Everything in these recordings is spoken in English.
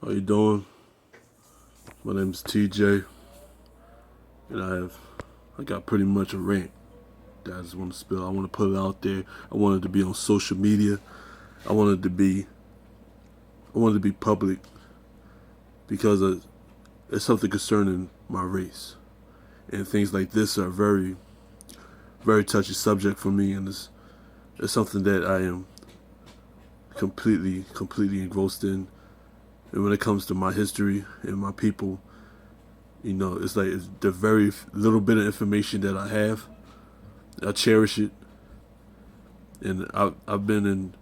How you doing? My name's TJ, and I got pretty much a rant that I just want to spill. I want to put it out there. I wanted to be on social media. I wanted to be public because it's something concerning my race, and things like this are very, very touchy subject for me, and it's something that I am completely engrossed in. And when it comes to my history and my people, it's like it's the very little bit of information that I have. I cherish it, and I've been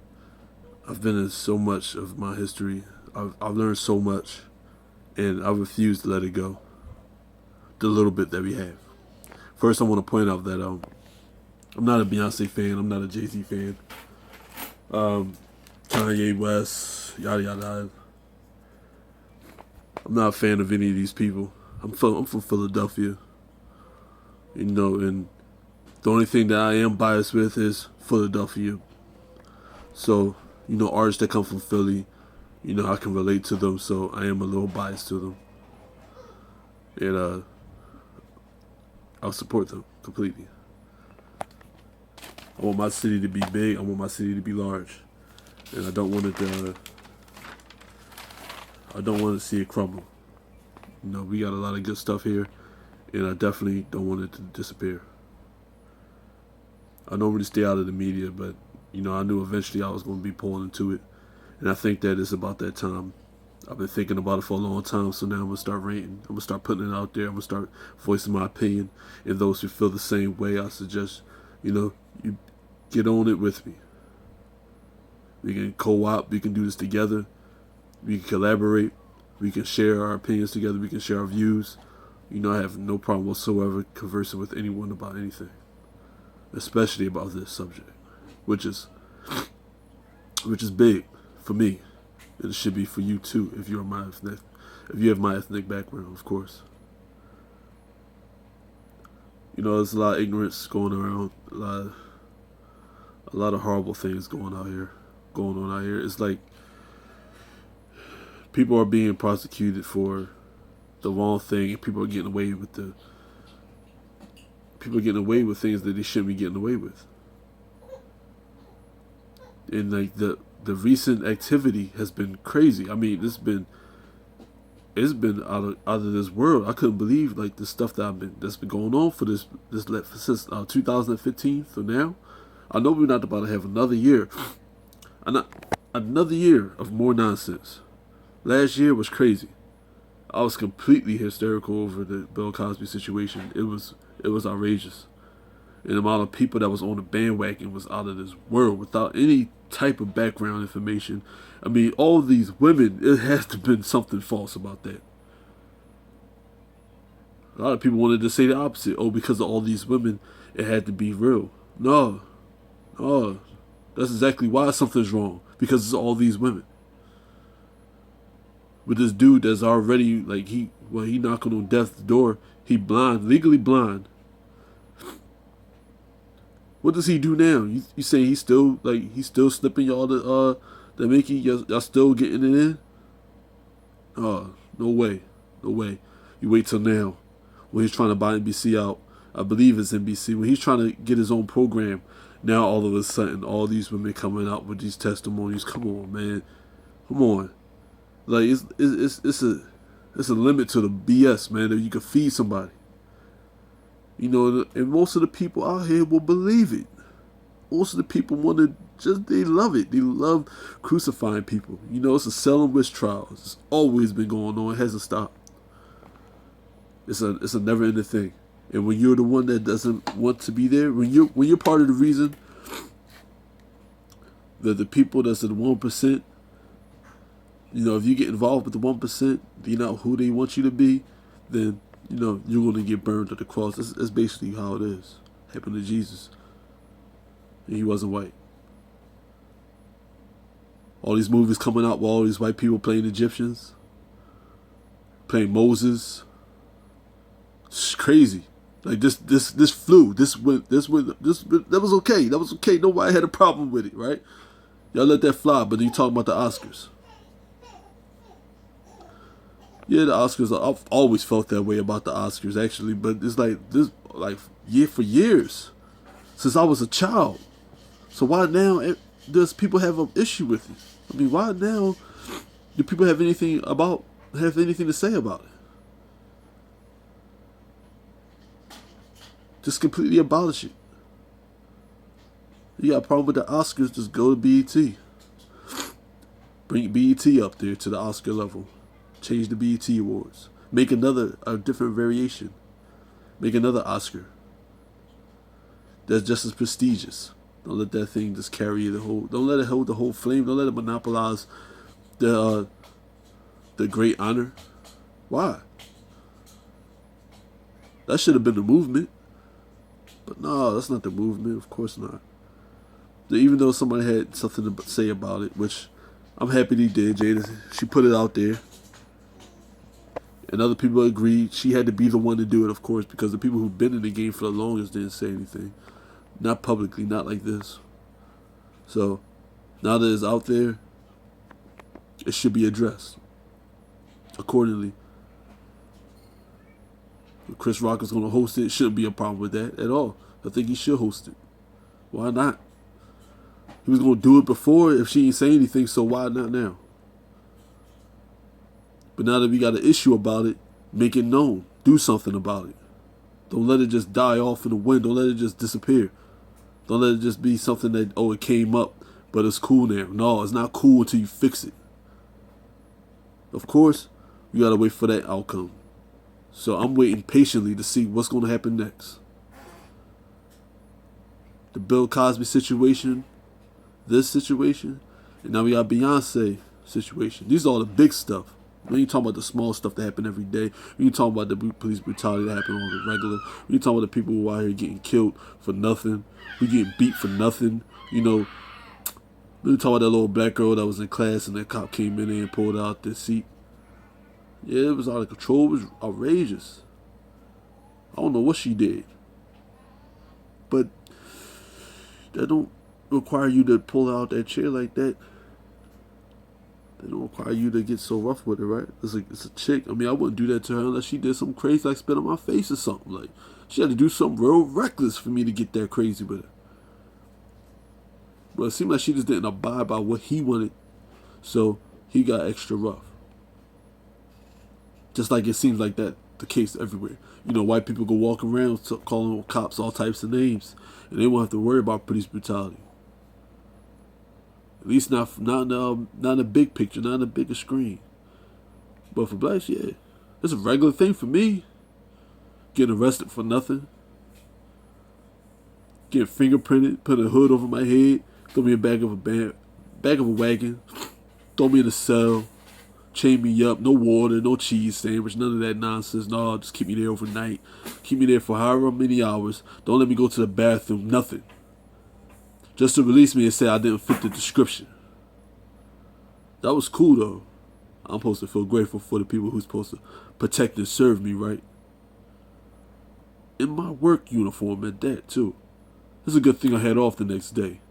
in so much of my history. I've learned so much, and I refuse to let it go. The little bit that we have. First, I want to point out that I'm not a Beyonce fan. I'm not a Jay-Z fan. Kanye West, yada yada. I'm not a fan of any of these people. I'm from Philadelphia, and the only thing that I am biased with is Philadelphia. So, artists that come from Philly, I can relate to them, so I am a little biased to them. And I'll support them completely. I want my city to be big, I want my city to be large. And I don't want to see it crumble. We got a lot of good stuff here, and I definitely don't want it to disappear. I normally stay out of the media, but I knew eventually I was going to be pulled into it, and I think that it's about that time. I've been thinking about it for a long time, so now I'm gonna start ranting. I'm gonna start putting it out there. I'm gonna start voicing my opinion, and those who feel the same way, I suggest you get on it with me. We can co-op. We can do this together. We can collaborate. We can share our opinions together. We can share our views. I have no problem whatsoever conversing with anyone about anything, especially about this subject, which is big for me. It should be for you too, if you have my ethnic background, of course. There's a lot of ignorance going around, a lot of horrible things going on out here. It's like people are being prosecuted for the wrong thing, and people are getting away with things that they shouldn't be getting away with. And like the recent activity has been crazy. I mean, it's been out of this world. I couldn't believe like the stuff that's been going on for this since 2015 for now. I know we're not about to have another year of more nonsense. Last year was crazy. I was completely hysterical over the Bill Cosby situation. It was outrageous. And the amount of people that was on the bandwagon was out of this world without any type of background information. I mean, all these women, it has to have been something false about that. A lot of people wanted to say the opposite. Oh, because of all these women, it had to be real. No. That's exactly why something's wrong. Because it's all these women. With this dude that's already, like, he knocking on death's door. He blind, legally blind. What does he do now? You say he's still slipping y'all the Mickey? Y'all still getting it in? Oh, no way. You wait till now, when he's trying to buy NBC out. I believe it's NBC. When he's trying to get his own program, now all of a sudden, all these women coming out with these testimonies. Come on, man. Come on. Like it's a limit to the BS, man. That you can feed somebody. And most of the people out here will believe it. Most of the people they love it. They love crucifying people. It's a selling witch trial. It's always been going on. It hasn't stopped. It's a never-ending thing. And when you're the one that doesn't want to be there, when you're part of the reason that the people that's in the 1%, if you get involved with the 1%, you're not who they want you to be, then you're going to get burned at the cross. That's basically how it is. Happened to Jesus. And he wasn't white. All these movies coming out with all these white people playing Egyptians, playing Moses. It's crazy. Like this flew. That was okay. That was okay. Nobody had a problem with it, right? Y'all let that fly, but then you talking about the Oscars. Yeah, the Oscars. I've always felt that way about the Oscars, actually. But it's like this, like for years since I was a child. So why now does people have an issue with it? I mean, why now do people have anything to say about it? Just completely abolish it. You got a problem with the Oscars? Just go to BET. Bring BET up there to the Oscar level. Change the BET Awards. Make a different variation. Make another Oscar that's just as prestigious. Don't let that thing just carry the whole. Don't let it hold the whole flame. Don't let it monopolize the great honor. Why? That should have been the movement. But no, that's not the movement. Of course not. Even though somebody had something to say about it, which I'm happy they did. Jada, she put it out there. And other people agreed she had to be the one to do it, of course, because the people who've been in the game for the longest didn't say anything. Not publicly, not like this. So, now that it's out there, it should be addressed accordingly. If Chris Rock is going to host it, shouldn't be a problem with that at all. I think he should host it. Why not? He was going to do it before if she ain't say anything, so why not now? But now that we got an issue about it, make it known. Do something about it. Don't let it just die off in the wind. Don't let it just disappear. Don't let it just be something that, oh, it came up, but it's cool now. No, it's not cool until you fix it. Of course, you got to wait for that outcome. So I'm waiting patiently to see what's going to happen next. The Bill Cosby situation, this situation, and now we got Beyonce situation. These are all the big stuff. We ain't talking about the small stuff that happen every day. We ain't talking about the police brutality that happen on the regular. We ain't talking about the people who are out here getting killed for nothing. We getting beat for nothing. You know, we ain't talking about that little black girl that was in class and that cop came in there and pulled out their seat. Yeah, it was out of control. It was outrageous. I don't know what she did. But that don't require you to pull out that chair like that. They don't require you to get so rough with it, right? It's a chick. I mean, I wouldn't do that to her unless she did something crazy like spit on my face or something. Like, she had to do something real reckless for me to get that crazy with her. But it seemed like she just didn't abide by what he wanted, so he got extra rough. Just like it seems like that the case everywhere. You know, white people go walk around calling cops all types of names, and they won't have to worry about police brutality. At least not in a big picture, not in a bigger screen. But for blacks, yeah, it's a regular thing for me. Getting arrested for nothing. Getting fingerprinted, put a hood over my head, throw me in the back of a wagon, throw me in a cell, chain me up, no water, no cheese sandwich, none of that nonsense. No, just keep me there overnight. Keep me there for however many hours. Don't let me go to the bathroom, nothing. Just to release me and say I didn't fit the description. That was cool, though. I'm supposed to feel grateful for the people who's supposed to protect and serve me, right? In my work uniform at that, too. It's a good thing I had off the next day.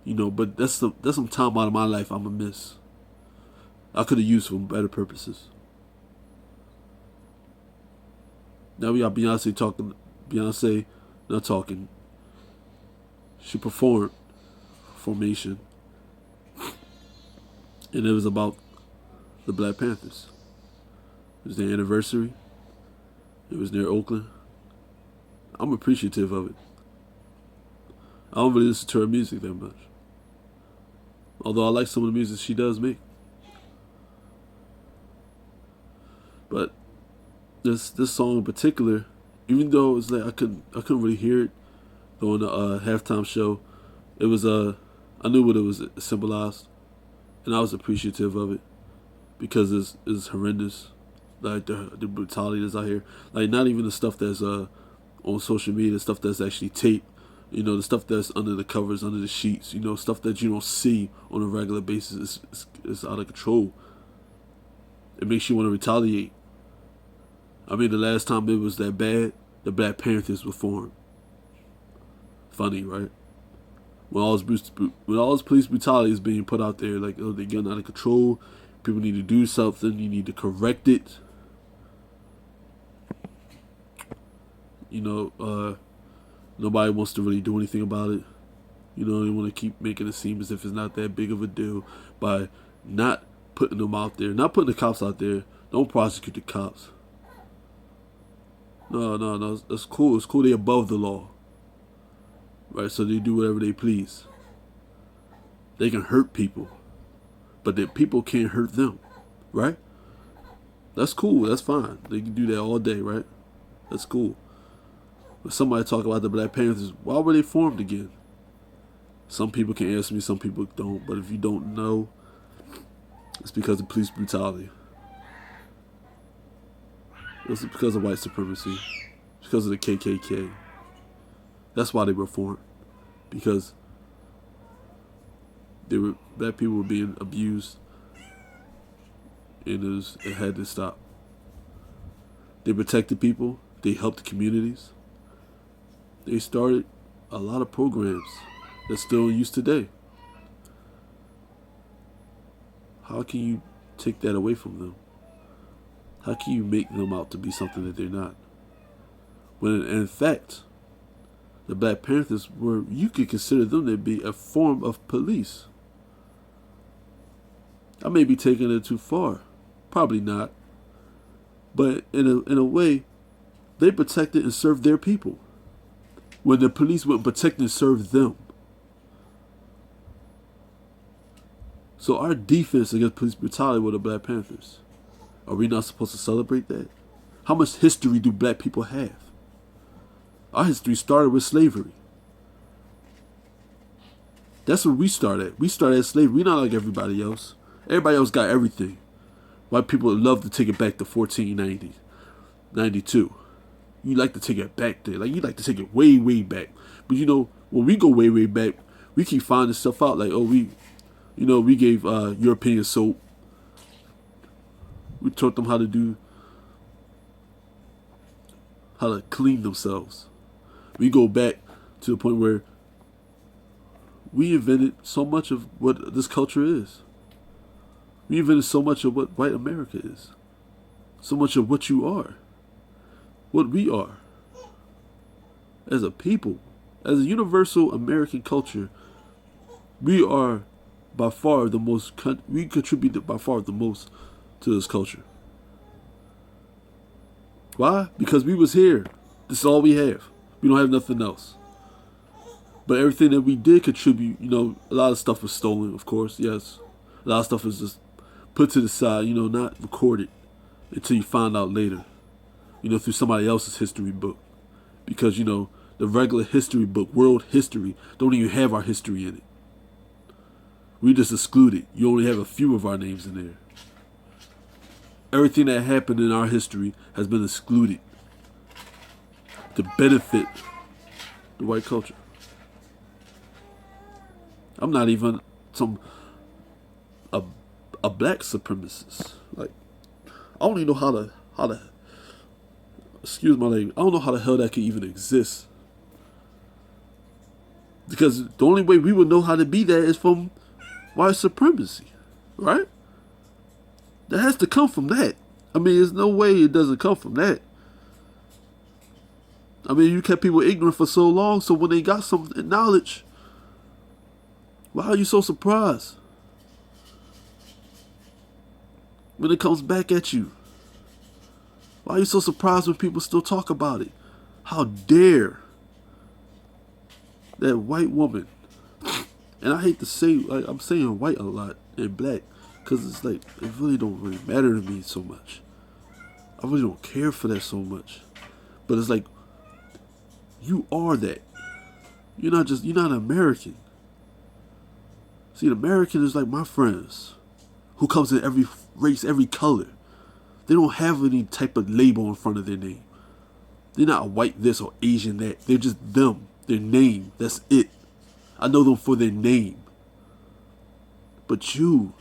You know, but that's some time out of my life I'm going to miss. I could have used for better purposes. Now we got Beyonce talking. Beyonce not talking. She performed Formation. And it was about the Black Panthers. It was their anniversary. It was near Oakland. I'm appreciative of it. I don't really listen to her music that much. Although I like some of the music she does make. But this song in particular, even though it's like I couldn't really hear it on the halftime show, it was I knew what it was symbolized, and I was appreciative of it because it's horrendous, like the brutality that's out here. Like not even the stuff that's on social media, the stuff that's actually taped. You know, the stuff that's under the covers, under the sheets. You know, stuff that you don't see on a regular basis is out of control. It makes you want to retaliate. I mean, the last time it was that bad, the Black Panthers were formed. Funny, right? When all this police brutality is being put out there, like, oh, they're getting out of control. People need to do something. You need to correct it. Nobody wants to really do anything about it. They want to keep making it seem as if it's not that big of a deal by not putting them out there, not putting the cops out there. Don't prosecute the cops. No, that's cool. It's cool they're above the law. Right, so they do whatever they please. They can hurt people, but the people can't hurt them, right? That's cool. That's fine. They can do that all day, right? That's cool. But somebody talk about the Black Panthers. Why were they formed again? Some people can answer me, some people don't. But if you don't know, it's because of police brutality. It's because of white supremacy. It's because of the KKK. That's why they were formed. Because black people were being abused, and it had to stop. They protected people. They helped communities. They started a lot of programs that's still in use today. How can you take that away from them? How can you make them out to be something that they're not? When in fact, the Black Panthers you could consider them to be a form of police. I may be taking it too far. Probably not. But in a way, they protected and served their people, when the police wouldn't protect and serve them. So our defense against police brutality were the Black Panthers. Are we not supposed to celebrate that? How much history do black people have? Our history started with slavery. That's where we started. We started at slavery. We're not like everybody else. Everybody else got everything. White people love to take it back to 1490, 92. You like to take it back there. Like, you like to take it way, way back. But when we go way, way back, we keep finding stuff out. Like, we gave European soap. We taught them how to clean themselves. We go back to the point where we invented so much of what this culture is. We invented so much of what white America is. So much of what you are. What we are. As a people. As a universal American culture, we are by far the most, we contribute by far the most to this culture. Why? Because we was here. This is all we have. We don't have nothing else. But everything that we did contribute, a lot of stuff was stolen, of course, yes. A lot of stuff was just put to the side, not recorded until you find out later, through somebody else's history book. Because, the regular history book, world history, don't even have our history in it. We just excluded. You only have a few of our names in there. Everything that happened in our history has been excluded to benefit the white culture. I'm not even a black supremacist. Like, I don't even know how to excuse my language. I don't know how the hell that could even exist. Because the only way we would know how to be that is from white supremacy, right? That has to come from that. I mean, there's no way it doesn't come from that. I mean, you kept people ignorant for so long, so when they got some knowledge, why are you so surprised when it comes back at you? Why are you so surprised when people still talk about it? How dare that white woman, and I hate to say, like, I'm saying white a lot and black, because it's like, it really don't really matter to me so much. I really don't care for that so much. But it's like, you are that. You're not an American. See, an American is like my friends, who comes in every race, every color. They don't have any type of label in front of their name. They're not a white this or Asian that. They're just them. Their name. That's it. I know them for their name. But you're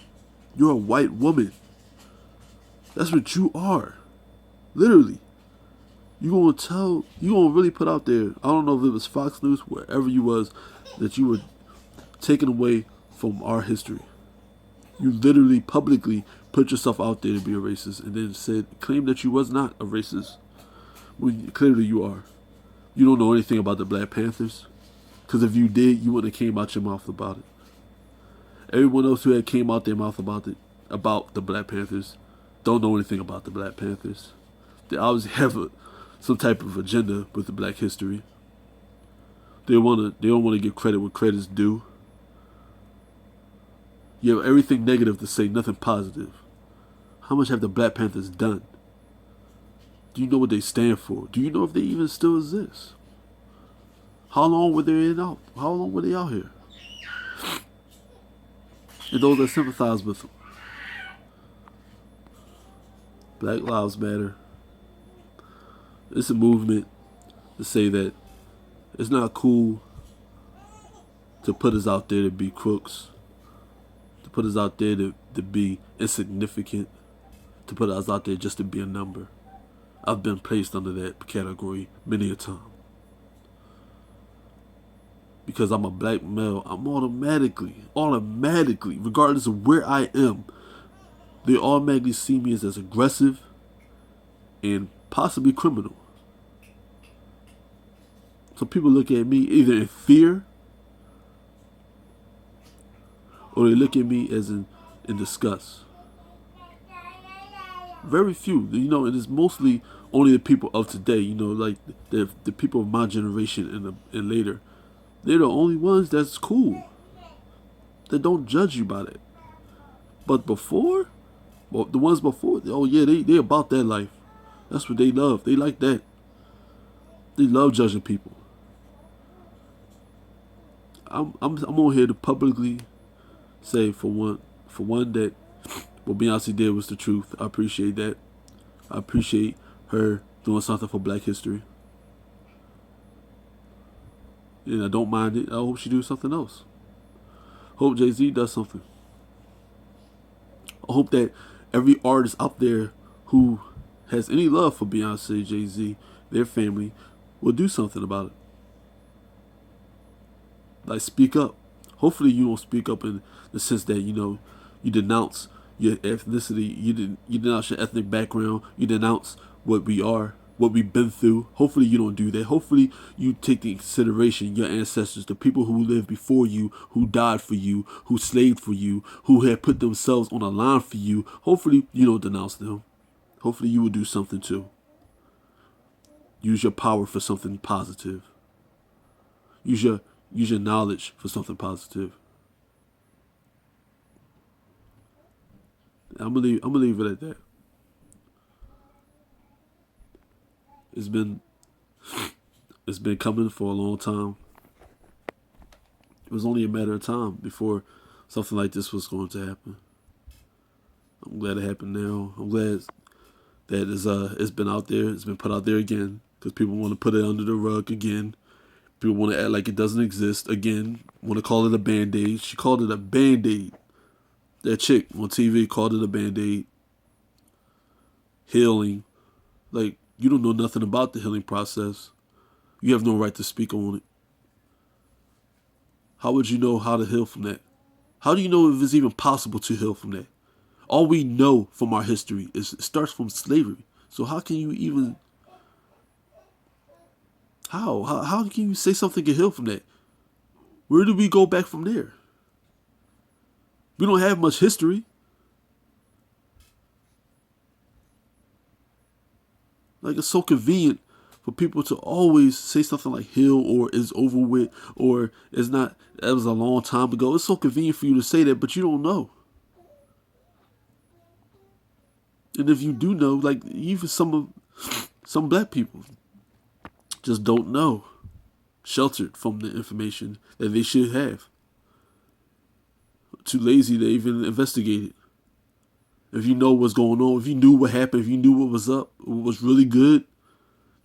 a white woman. That's what you are. Literally. You gonna really put out there, I don't know if it was Fox News, wherever you was, that you were taken away from our history. You literally publicly put yourself out there to be a racist and then claimed that you was not a racist when clearly you are. You don't know anything about the Black Panthers? Because if you did, you wouldn't have came out your mouth about it. Everyone else who had came out their mouth about it, about the Black Panthers, don't know anything about the Black Panthers. They obviously have some type of agenda with the Black history. They don't want to give credit where credit's due. You have everything negative to say, nothing positive. How much have the Black Panthers done? Do you know what they stand for? Do you know if they even still exist? How long were they out? How long were they out here? And those that sympathize with them. Black Lives Matter. It's a movement to say that it's not cool to put us out there to be crooks, to put us out there to be insignificant, to put us out there just to be a number. I've been placed under that category many a time. Because I'm a black male, I'm automatically, regardless of where I am, they automatically see me as aggressive and possibly criminal. So people look at me either in fear or they look at me as in disgust. Very few, and it's mostly only the people of today, like the people of my generation and later. They're the only ones that's cool. That don't judge you by that. But before, well, the ones before, oh yeah, they about that life. That's what they love. They like that. They love judging people. I'm on here to publicly say for one that what Beyonce did was the truth. I appreciate that. I appreciate her doing something for Black history. And I don't mind it. I hope she do something else. Hope Jay-Z does something. I hope that every artist out there who has any love for Beyonce, Jay-Z, their family, will do something about it. Like speak up. Hopefully you don't speak up in the sense that, you denounce your ethnicity, you denounce your ethnic background, you denounce what we are, what we've been through. Hopefully you don't do that. Hopefully you take into consideration your ancestors, the people who lived before you, who died for you, who slaved for you, who had put themselves on a line for you. Hopefully you don't denounce them. Hopefully you will do something too. Use your power for something positive. Use your knowledge for something positive. I'm gonna leave it at that. It's been coming for a long time. It was only a matter of time before something like this was going to happen. I'm glad it happened now. I'm glad that it's been out there. It's been put out there again because people want to put it under the rug again. People want to act like it doesn't exist again. Want to call it a Band-Aid. She called it a Band-Aid. That chick on TV called it a Band-Aid. Healing. Like, you don't know nothing about the healing process. You have no right to speak on it. How would you know how to heal from that? How do you know if it's even possible to heal from that? All we know from our history is it starts from slavery. So how can you even... How can you say something can heal from that? Where do we go back from there? We don't have much history. Like, it's so convenient for people to always say something like heal or is over with or is not, that was a long time ago. It's so convenient for you to say that, but you don't know. And if you do know, like even some black people just don't know, sheltered from the information that they should have. Too lazy to even investigate it. If you know what's going on, if you knew what happened, if you knew what was up, what was really good,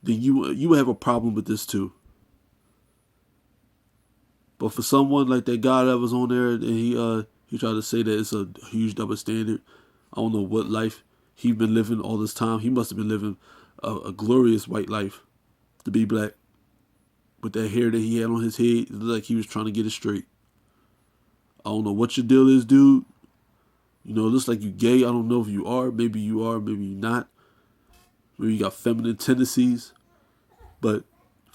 then you have a problem with this too. But for someone like that guy that was on there, and he tried to say that it's a huge double standard. I don't know what life he's been living all this time. He must have been living a glorious white life to be black. With that hair that he had on his head, it looked like he was trying to get it straight. I don't know what your deal is, dude. It looks like you gay. I don't know if you are. Maybe you are. Maybe you're not. Maybe you got feminine tendencies. But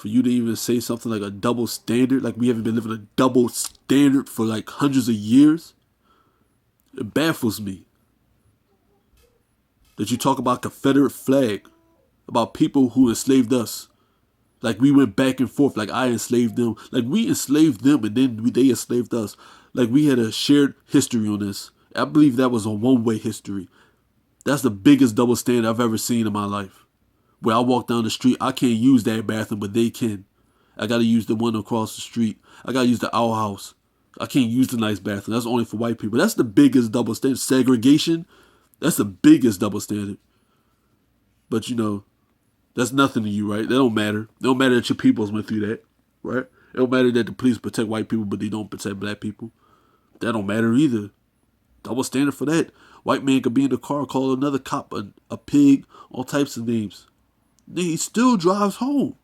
For you to even say something like a double standard, like we haven't been living a double standard for like hundreds of years, it baffles me. That you talk about Confederate flag, about people who enslaved us. Like we went back and forth, like I enslaved them. Like we enslaved them and then they enslaved us. Like we had a shared history on this. I believe that was a one-way history. That's the biggest double standard I've ever seen in my life. Where I walk down the street, I can't use that bathroom, but they can. I gotta use the one across the street. I gotta use the outhouse. I can't use the nice bathroom. That's only for white people. That's the biggest double standard. Segregation, that's the biggest double standard. But you know, that's nothing to you, right? That don't matter. It don't matter that your peoples went through that, right? It don't matter that the police protect white people, but they don't protect black people. That don't matter either. Double standard for that. White man could be in the car, call another cop a pig, all types of names. Then he still drives home.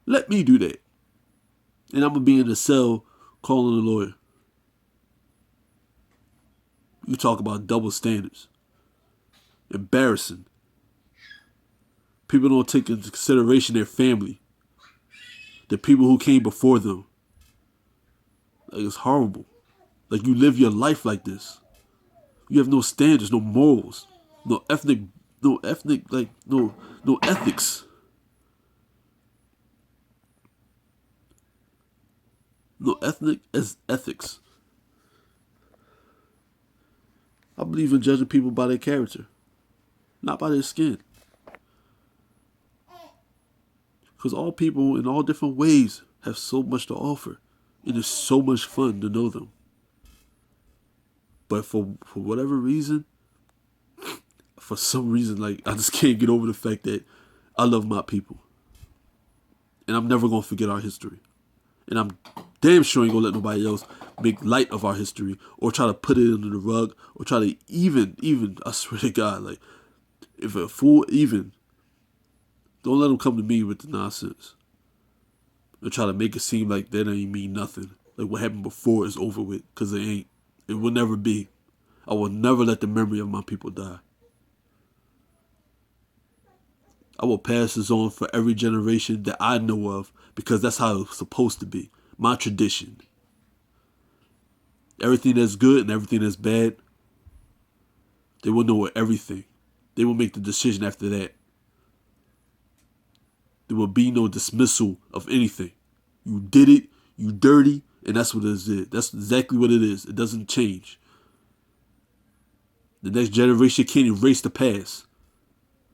Let me do that. And I'm going to be in the cell calling a lawyer. You talk about double standards. Embarrassing. People don't take into consideration their family. The people who came before them. Like, it's horrible. Like, you live your life like this. You have no standards, no morals, no ethics. No ethnic as ethics. I believe in judging people by their character, not by their skin. Because all people in all different ways have so much to offer. And it's so much fun to know them. But for whatever reason, for some reason, like, I just can't get over the fact that I love my people. And I'm never going to forget our history. And I'm damn sure ain't going to let nobody else make light of our history or try to put it under the rug or try to even, I swear to God, like, if a fool even, don't let them come to me with the nonsense. Or try to make it seem like that ain't mean nothing. Like what happened before is over with, because it ain't. It will never be. I will never let the memory of my people die. I will pass this on for every generation that I know of, because that's how it's supposed to be. My tradition. Everything that's good and everything that's bad, they will know everything. They will make the decision after that. There will be no dismissal of anything. You did it, you dirty, and that's what it is. That's exactly what it is. It doesn't change. The next generation can't erase the past.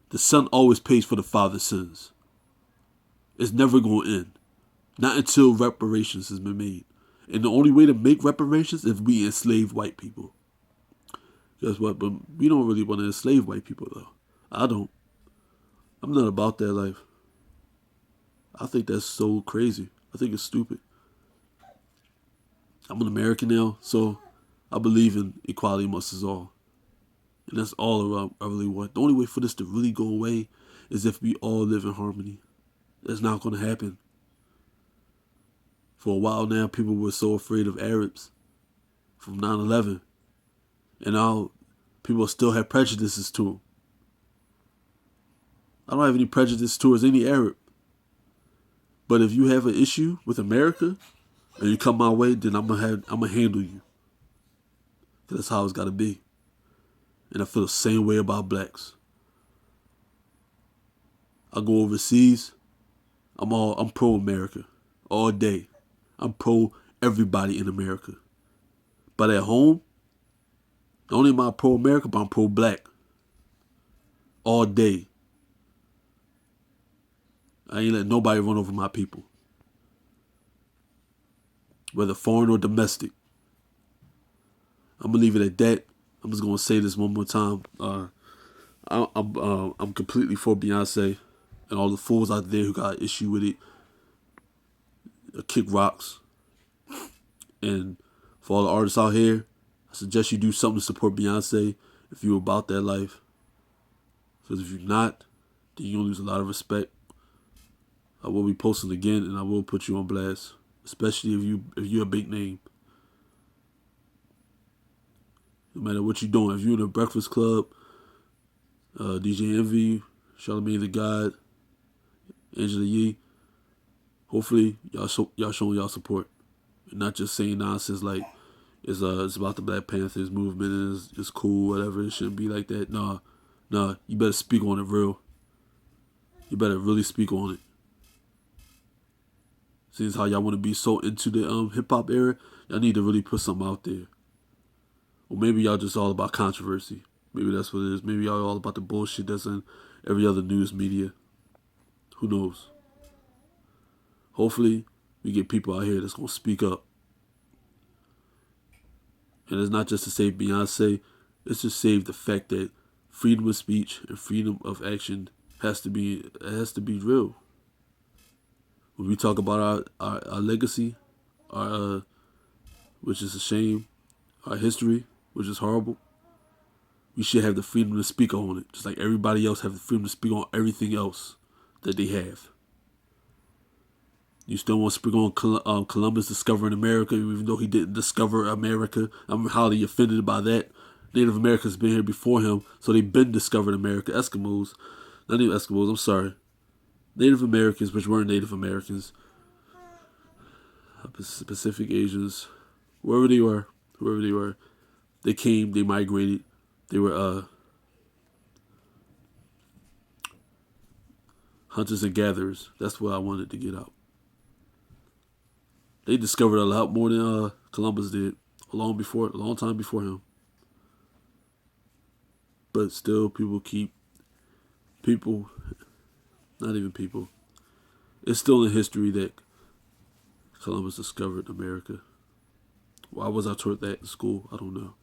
The son always pays for the father's sins. It's never going to end. Not until reparations has been made. And the only way to make reparations is if we enslave white people. Guess what? But we don't really want to enslave white people, though. I don't. I'm not about that life. I think that's so crazy. I think it's stupid. I'm an American now, so I believe in equality amongst us all. And that's all I really want. The only way for this to really go away is if we all live in harmony. That's not going to happen. For a while now, people were so afraid of Arabs from 9/11. And now people still have prejudices to them. I don't have any prejudice towards any Arab. But if you have an issue with America and you come my way, then I'm gonna handle you. That's how it's gotta be. And I feel the same way about blacks. I go overseas, I'm pro America all day. I'm pro everybody in America. But at home, not only am I pro America, but I'm pro black. All day. I ain't let nobody run over my people. Whether foreign or domestic. I'm gonna leave it at that. I'm just gonna say this one more time. I'm completely for Beyonce and all the fools out there who got an issue with it. Kick rocks. And for all the artists out here, I suggest you do something to support Beyonce if you're about that life. Because if you're not, then you're gonna lose a lot of respect. I will be posting again, and I will put you on blast, especially if you're a big name. No matter what you're doing, if you're in a Breakfast Club, DJ Envy, Charlamagne the God, Angela Yee, hopefully y'all showing y'all support, and not just saying nonsense like it's about the Black Panthers movement and it's cool, whatever. It shouldn't be like that. Nah, you better speak on it real. You better really speak on it. Since how y'all want to be so into the hip hop era, y'all need to really put something out there. Or maybe y'all just all about controversy. Maybe that's what it is. Maybe y'all all about the bullshit that's in every other news media. Who knows? Hopefully, we get people out here that's gonna speak up. And it's not just to save Beyonce. It's to save the fact that freedom of speech and freedom of action has to be real. When we talk about our legacy, our which is a shame, our history, which is horrible, we should have the freedom to speak on it, just like everybody else have the freedom to speak on everything else that they have. You still want to speak on Columbus discovering America, even though he didn't discover America. I'm highly offended by that. Native Americans been here before him, so they've been discovered America. Eskimos, not even Eskimos, I'm sorry. Native Americans, which weren't Native Americans, Pacific Asians, wherever they were, they came, they migrated, they were hunters and gatherers. That's what I wanted to get out. They discovered a lot more than Columbus did, a long time before him. But still, not even people. It's still in history that Columbus discovered America. Why was I taught that in school? I don't know.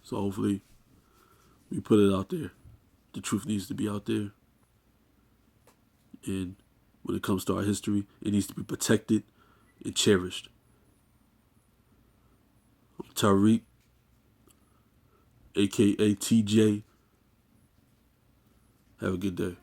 So hopefully, we put it out there. The truth needs to be out there. And when it comes to our history, it needs to be protected and cherished. I'm Tariq, aka TJ. Have a good day.